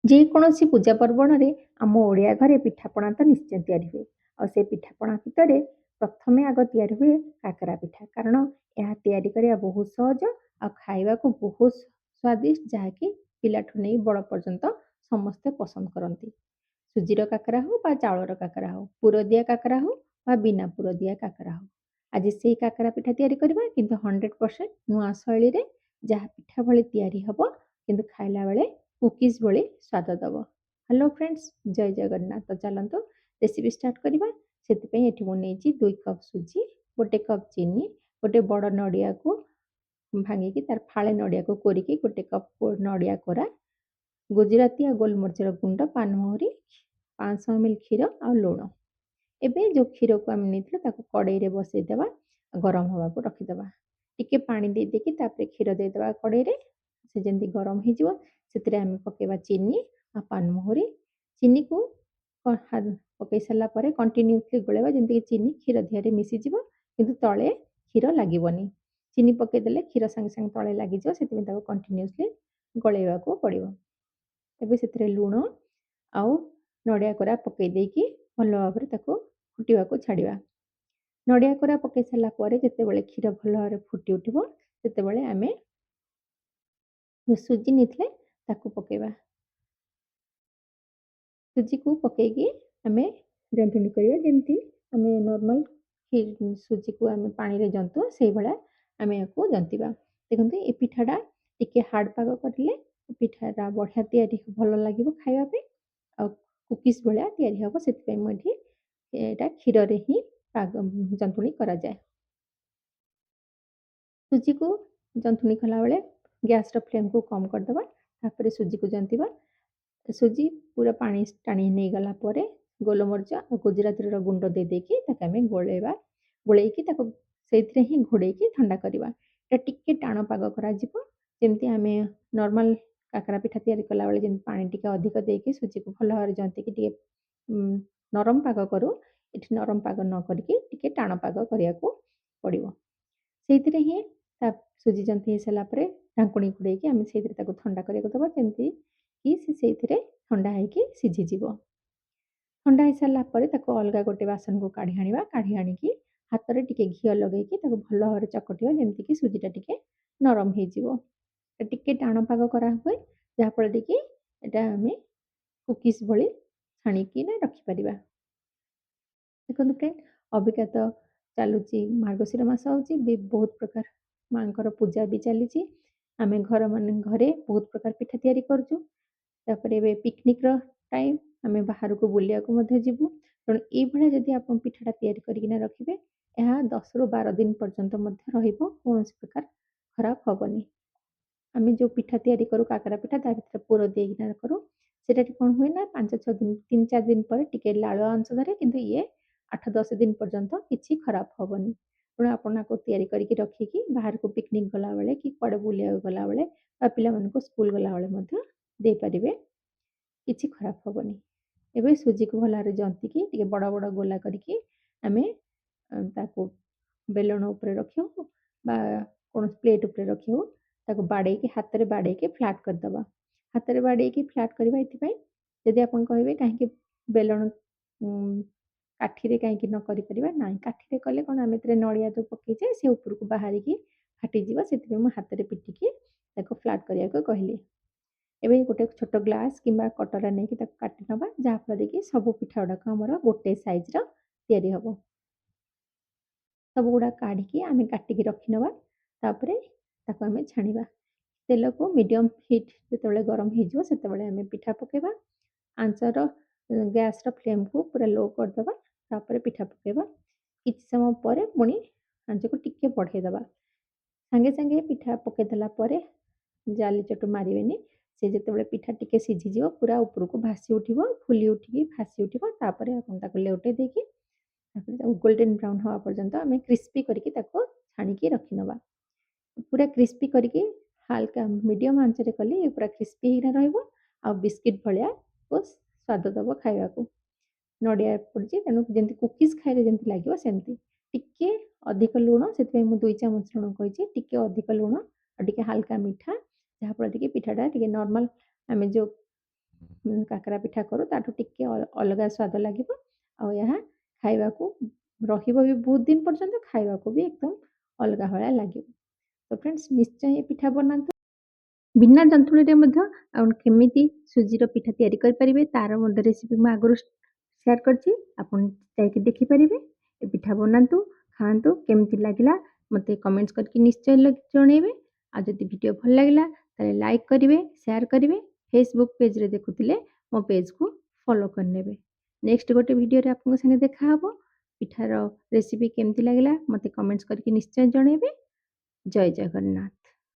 ଯେକୌଣସି ପୂଜା ପର୍ବଣରେ ଆମ ଓଡ଼ିଆ ଘରେ ପିଠାପଣା ତ ନିଶ୍ଚୟ ତିଆରି ହୁଏ। ଆଉ ସେ ପିଠାପଣା ଭିତରେ ପ୍ରଥମେ ଆଗ ତିଆରି ହୁଏ କାକରା ପିଠା। କାରଣ ଏହା ତିଆରି କରିବା ବହୁତ ସହଜ ଆଉ ଖାଇବାକୁ ବହୁତ ସ୍ୱାଦିଷ୍ଟ, ଯାହାକି ପିଲାଠୁ ନେଇ ବଡ଼ ପର୍ଯ୍ୟନ୍ତ ସମସ୍ତେ ପସନ୍ଦ କରନ୍ତି। ସୁଜିର କାକରା ହଉ ବା ଚାଉଳର କାକରା ହଉ, ପୁର ଦିଆ କାକରା ହଉ ବା ବିନା ପୁର ଦିଆ କାକରା ହଉ। ଆଜି ସେଇ କାକରା ପିଠା ତିଆରି କରିବା, କିନ୍ତୁ 100% ନୂଆ ଶୈଳୀରେ, ଯାହା ପିଠା ଭଳି ତିଆରି ହବ କିନ୍ତୁ ଖାଇଲା ବେଳେ କୁକିଜ୍ ଭଳି ସ୍ୱାଦ ଦେବ। ହ୍ୟାଲୋ ଫ୍ରେଣ୍ଡସ୍, ଜୟ ଜଗନ୍ନାଥ। ତ ଚାଲନ୍ତୁ ରେସିପି ଷ୍ଟାର୍ଟ କରିବା। ସେଥିପାଇଁ ଏଠି ମୁଁ ନେଇଛି 2 କପ୍ ସୁଜି, 1 କପ୍ ଚିନି, ଗୋଟେ ବଡ଼ ନଡ଼ିଆକୁ ଭାଙ୍ଗିକି ତାର ଫାଳେ ନଡ଼ିଆକୁ କୋରିକି 1 କପ୍ ନଡ଼ିଆ କୋରା, ଗୁଜୁରାତି ଆଉ ଗୋଲମରିଚର ଗୁଣ୍ଡ, ପାନମହୁରି, 500 ml କ୍ଷୀର ଆଉ ଲୁଣ। ଏବେ ଯେଉଁ କ୍ଷୀରକୁ ଆମେ ନେଇଥିଲେ ତାକୁ କଡ଼େଇରେ ବସେଇଦେବା, ଗରମ ହେବାକୁ ରଖିଦେବା। ଟିକେ ପାଣି ଦେଇକି ତାପରେ କ୍ଷୀର ଦେଇଦେବା କଡ଼େଇରେ। ସେ ଯେମିତି ଗରମ ହେଇଯିବ ସେଥିରେ ଆମେ ପକେଇବା ଚିନି ଆଉ ପାନମହୁରି। ଚିନିକୁ ପକେଇ ସାରିଲା ପରେ କଣ୍ଟିନ୍ୟୁସଲି ଗୋଳେଇବା, ଯେମିତିକି ଚିନି କ୍ଷୀର ଦେହରେ ମିଶିଯିବ କିନ୍ତୁ ତଳେ କ୍ଷୀର ଲାଗିବନି। ଚିନି ପକେଇଦେଲେ କ୍ଷୀର ସାଙ୍ଗେ ସାଙ୍ଗେ ତଳେ ଲାଗିଯିବ, ସେଥିପାଇଁ ତାକୁ କଣ୍ଟିନ୍ୟୁସଲି ଗୋଳେଇବାକୁ ପଡ଼ିବ। ଏବେ ସେଥିରେ ଲୁଣ ଆଉ ନଡ଼ିଆ କୋରା ପକେଇ ଦେଇକି ଭଲ ଭାବରେ ତାକୁ ଫୁଟିବାକୁ ଛାଡ଼ିବା। ନଡ଼ିଆ କୋରା ପକେଇ ସାରିଲା ପରେ ଯେତେବେଳେ କ୍ଷୀର ଭଲ ଭାବରେ ଫୁଟି ଉଠିବ, ସେତେବେଳେ ଆମେ ସୁଜି ନେଇଥିଲେ ତାକୁ ପକେଇବା। ସୁଜିକୁ ପକେଇକି ଆମେ ଜନ୍ତୁଣି କରିବା, ଯେମିତି ଆମେ ନର୍ମାଲ ସୁଜିକୁ ଆମେ ପାଣିରେ ଜନ୍ତୁ ସେଇଭଳିଆ ଆମେ ୟାକୁ ଜନ୍ତିବା। ଦେଖନ୍ତୁ ଏ ପିଠାଟା ଟିକେ ହାର୍ଡ଼ ପାଗ କରିଲେ ପିଠାଟା ବଢ଼ିଆ ତିଆରି ଭଲ ଲାଗିବ ଖାଇବା ପାଇଁ, ଆଉ କୁକିଜ୍ ଭଳିଆ ତିଆରି ହେବ। ସେଥିପାଇଁ ମୁଁ ଏଠି ଏଇଟା କ୍ଷୀରରେ ହିଁ ଜନ୍ତୁଣି କରାଯାଏ। ସୁଜିକୁ ଜନ୍ତୁଣି କଲାବେଳେ ଗ୍ୟାସ୍ର ଫ୍ଲେମ୍କୁ କମ୍ କରିଦେବା, ତାପରେ ସୁଜିକୁ ଜନ୍ତିବା। ସୁଜି ପୁରା ପାଣି ଟାଣି ନେଇଗଲା ପରେ ଗୋଲମରିଚ ଆଉ ଗୁଜୁରାତିର ଗୁଣ୍ଡ ଦେଇକି ତାକୁ ଆମେ ଗୋଳେଇବା। ଗୋଳେଇକି ତାକୁ ସେଇଥିରେ ହିଁ ଘୋଡ଼େଇକି ଥଣ୍ଡା କରିବା। ଏଇଟା ଟିକେ ଟାଣ ପାଗ କରାଯିବ, ଯେମିତି ଆମେ ନର୍ମାଲ କାକରା ପିଠା ତିଆରି କଲାବେଳେ ଯେମିତି ପାଣି ଟିକେ ଅଧିକ ଦେଇକି ସୁଜିକୁ ଭଲ ଭାବରେ ଜନ୍ତିକି ଟିକେ ନରମ ପାଗ କରୁ, ଏଠି ନରମ ପାଗ ନ କରିକି ଟିକେ ଟାଣ ପାଗ କରିବାକୁ ପଡ଼ିବ। ସେଇଥିରେ ହିଁ ସୁଜି ଜନ୍ତି ହେଇସାରିଲା ପରେ ଢାଙ୍କୁଣୀ ଘୋଡ଼େଇକି ଆମେ ସେଇଥିରେ ତାକୁ ଥଣ୍ଡା କରିବାକୁ ଦେବା, ଯେମିତି କି ସେ ସେଇଥିରେ ଥଣ୍ଡା ହେଇକି ସିଝିଯିବ। ଥଣ୍ଡା ହେଇସାରିଲା ପରେ ତାକୁ ଅଲଗା ଗୋଟେ ବାସନକୁ କାଢ଼ି ଆଣିବା। କାଢ଼ି ଆଣିକି ହାତରେ ଟିକେ ଘିଅ ଲଗେଇକି ତାକୁ ଭଲ ଭାବରେ ଚକଟିବା, ଯେମିତିକି ସୁଜିଟା ଟିକେ ନରମ ହେଇଯିବ। ଟିକେ ଟାଣ ପାଗ କରାହୁଏ, ଯାହାଫଳରେ କି ଏଇଟା ଆମେ କୁକିଜ୍ ଭଳି ଛାଣିକିନା ରଖିପାରିବା। ଦେଖନ୍ତୁ ଫ୍ରେଣ୍ଡ, ଅବିକା ତ ଚାଲୁଛି ମାର୍ଗଶିର ମାସ ହେଉଛି, ବହୁତ ପ୍ରକାର ମାଙ୍କର ପୂଜା ବି ଚାଲିଛି। ଆମେ ଘରେ ବହୁତ ପ୍ରକାର ପିଠା ତିଆରି କରୁଛୁ। ତାପରେ ଏବେ ପିକନିକ୍ର ଟାଇମ୍, ଆମେ ବାହାରକୁ ବୁଲିବାକୁ ମଧ୍ୟ ଯିବୁ। ତେଣୁ ଏଇଭଳିଆ ଯଦି ଆପଣ ପିଠାଟା ତିଆରି କରିକିନା ରଖିବେ, ଏହା 10ରୁ 12 ଦିନ ପର୍ଯ୍ୟନ୍ତ ମଧ୍ୟ ରହିବ, କୌଣସି ପ୍ରକାର ଖରାପ ହେବନି। ଆମେ ଯେଉଁ ପିଠା ତିଆରି କରୁ କାକରା ପିଠା, ତା ଭିତରେ ପୁର ଦେଇକିନା କରୁ, ସେଟା କ'ଣ ହୁଏ ନା 5-6 ଦିନ 3-4 ଦିନ ପରେ ଟିକେ ଲାଳୁଆ ଅଂଶ ଧରେ, କିନ୍ତୁ ଇଏ 8-10 ଦିନ ପର୍ଯ୍ୟନ୍ତ କିଛି ଖରାପ ହେବନି। ତେଣୁ ଆପଣ ଆକୁ ତିଆରି କରିକି ରଖିକି ବାହାରକୁ ପିକନିକ୍ ଗଲାବେଳେ କି କୁଆଡ଼େ ବୁଲିବାକୁ ଗଲାବେଳେ ବା ପିଲାମାନଙ୍କୁ ସ୍କୁଲ ଗଲାବେଳେ ମଧ୍ୟ ଦେଇପାରିବେ, କିଛି ଖରାପ ହେବନି। ଏବେ ସୁଜିକୁ ଭଲ ଭାବରେ ଜନ୍ତିକି ଟିକେ ବଡ଼ ବଡ଼ ଗୋଲା କରିକି ଆମେ ତାକୁ ବେଲଣ ଉପରେ ରଖିବୁ ବା କୌଣସି ପ୍ଲେଟ୍ ଉପରେ ରଖିବୁ, ତାକୁ ବାଡ଼େଇକି ହାତରେ ବାଡ଼େଇକି ଫ୍ଲାଟ୍ କରିଦେବା। ହାତରେ ବାଡ଼େଇକି ଫ୍ଲାଟ୍ କରିବା ଏଥିପାଇଁ, ଯଦି ଆପଣ କହିବେ କାହିଁକି ବେଲଣ କାଠିରେ କାହିଁକି ନ କରିପାରିବା, ନାହିଁ କାଠିରେ କଲେ କ'ଣ ଆମେ ଏଥିରେ ନଡ଼ିଆ ଯେଉଁ ପକେଇଛେ ସେ ଉପରକୁ ବାହାରିକି ଫାଟିଯିବ, ସେଥିପାଇଁ ମୁଁ ହାତରେ ପିଟିକି ତାକୁ ଫ୍ଲାଟ୍ କରିବାକୁ କହିଲି। ଏବେ ଗୋଟେ ଛୋଟ ଗ୍ଲାସ୍ କିମ୍ବା କଟରା ନେଇକି ତାକୁ କାଟି ନେବା, ଯାହାଫଳରେ କି ସବୁ ପିଠା ଗୁଡ଼ାକ ଆମର ଗୋଟେ ସାଇଜ୍ର ତିଆରି ହେବ। ସବୁଗୁଡ଼ା କାଢ଼ିକି ଆମେ କାଟିକି ରଖିନେବା, ତାପରେ ତାକୁ ଆମେ ଛାଣିବା। ତେଲକୁ ମିଡ଼ିୟମ୍ ହିଟ୍ ଯେତେବେଳେ ଗରମ ହେଇଯିବ, ସେତେବେଳେ ଆମେ ପିଠା ପକାଇବା। ଆଞ୍ଚର ଗ୍ୟାସ୍ର ଫ୍ଲେମ୍କୁ ପୁରା ଲୋ କରିଦେବା, ତାପରେ ପିଠା ପକାଇବା। କିଛି ସମୟ ପରେ ପୁଣି ଆଞ୍ଚକୁ ଟିକେ ବଢ଼େଇ ଦେବା। ସାଙ୍ଗେ ସାଙ୍ଗେ ପିଠା ପକାଇ ଦେଲା ପରେ ଜାଲି ଚଟୁ ମାରିବେନି। ସେ ଯେତେବେଳେ ପିଠା ଟିକେ ସିଝିଯିବ, ପୁରା ଉପରକୁ ଭାସି ଉଠିବ, ଫୁଲି ଉଠିକି ଭାସି ଉଠିବ, ତାପରେ ଆପଣ ତାକୁ ଲେଉଟେଇ ଦେଇକି ତାପରେ ତାକୁ ଗୋଲ୍ଡେନ୍ ବ୍ରାଉନ୍ ହେବା ପର୍ଯ୍ୟନ୍ତ ଆମେ କ୍ରିସ୍ପି କରିକି ତାକୁ ଛାଣିକି ରଖିନେବା। ପୁରା କ୍ରିସ୍ପି କରିକି ହାଲକା ମିଡ଼ିୟମ୍ ଆଞ୍ଚରେ କଲେ ପୁରା କ୍ରିସ୍ପି ହେଇକିନା ରହିବ, ଆଉ ବିସ୍କିଟ୍ ଭଳିଆ ସ୍ୱାଦ ଦେବ ଖାଇବାକୁ। ନଡ଼ିଆ ପଡ଼ିଛି, ତେଣୁ ଯେମିତି କୁକିଜ୍ ଖାଇଲେ ଯେମିତି ଲାଗିବ ସେମିତି। ଟିକେ ଅଧିକ ଲୁଣ, ସେଥିପାଇଁ ମୁଁ 2 ଚାମଚ ଲୁଣ କହିଛି, ଟିକେ ଅଧିକ ଲୁଣ ଆଉ ଟିକେ ହାଲକା ମିଠା, ଯାହାଫଳରେ କି ପିଠାଟା ଟିକେ ନର୍ମାଲ ଆମେ ଯେଉଁ କାକରା ପିଠା କରୁ ତାଠୁ ଟିକେ ଅଲଗା ସ୍ୱାଦ ଲାଗିବ। ଆଉ ଏହା ଖାଇବାକୁ ରହିବ ବି ବହୁତ ଦିନ ପର୍ଯ୍ୟନ୍ତ, ଖାଇବାକୁ ବି ଏକଦମ ଅଲଗା ଭଳିଆ ଲାଗିବ। ତ ଫ୍ରେଣ୍ଡସ୍ ନିଶ୍ଚୟ ଏ ପିଠା ବନାନ୍ତୁ। ବିନା ଜନ୍ତୁଣୀରେ ମଧ୍ୟ ଆଉ କେମିତି ସୁଜିର ପିଠା ତିଆରି କରିପାରିବେ ତାର ମଧ୍ୟ ରେସିପି ମୁଁ ଆଗରୁ ସେୟାର କରିଛି, ଆପଣ ଯାଇକି ଦେଖିପାରିବେ। ଏ ପିଠା ବନାନ୍ତୁ, ଖାଆନ୍ତୁ, କେମିତି ଲାଗିଲା ମୋତେ କମେଣ୍ଟସ୍ କରିକି ନିଶ୍ଚୟ ଜଣେଇବେ। ଆଉ ଯଦି ଭିଡ଼ିଓ ଭଲ ଲାଗିଲା ତାହେଲେ ଲାଇକ୍ କରିବେ, ସେୟାର କରିବେ। ଫେସବୁକ୍ ପେଜ୍ରେ ଦେଖୁଥିଲେ ମୋ ପେଜ୍କୁ ଫଲୋ କରିନେବେ। ନେକ୍ସଟ ଗୋଟେ ଭିଡ଼ିଓରେ ଆପଣଙ୍କ ସାଙ୍ଗେ ଦେଖାହେବ। ପିଠାର ରେସିପି କେମିତି ଲାଗିଲା ମୋତେ କମେଣ୍ଟସ୍ କରିକି ନିଶ୍ଚୟ ଜଣେଇବେ। ଜୟ ଜଗନ୍ନାଥ।